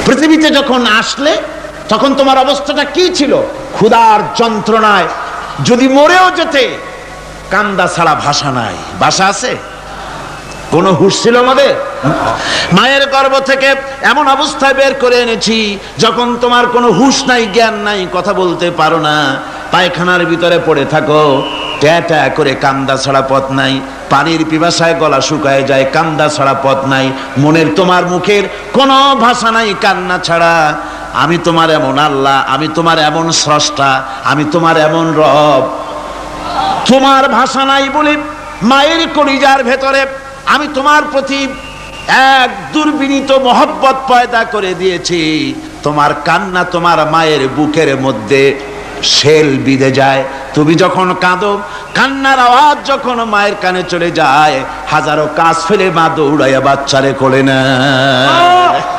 পৃথিবীতে যখন আসলে তখন তোমার অবস্থাটা কি ছিল? ক্ষুধার যন্ত্রণায় যদি মরেও যেতে, কান্দা ছাড়া ভাষা নাই। ভাষা আছে? কোন হুঁশ ছিল আমাদের? মায়ের গর্ভ থেকে এমন অবস্থায় বের করে এনেছি যখন তোমার কোনো হুঁশ নাই, জ্ঞান নাই, কথা বলতে পারো না, পায়খানার ভিতরে পড়ে থাকো, ট্যা ট্যা করে কান্দা ছাড়া পথ নাই, পানির পিপাসায় গলা শুকায় যায়, কান্দা ছাড়া পথ নাই, মনের তোমার মুখের কোনো ভাষা নাই কান্না ছাড়া। আমি তোমার এমন আল্লাহ, আমি তোমার এমন স্রষ্টা, আমি তোমার এমন রব, তোমার ভাষা নাই বলে মায়ের কলিজার ভেতরে আমি তোমার প্রতি এক দুর্বিনীত মহব্বত পয়দা করে দিয়েছি। তোমার কান্না তোমার মায়ের বুকের মধ্যে শেল বিঁধে যায়। তুমি যখন কাঁদো, কান্নার আওয়াজ যখন মায়ের কানে চলে যায়, হাজারো কাজ ফেলে মা দৌড়াইয়া বাচ্চারে কোলে নেয়।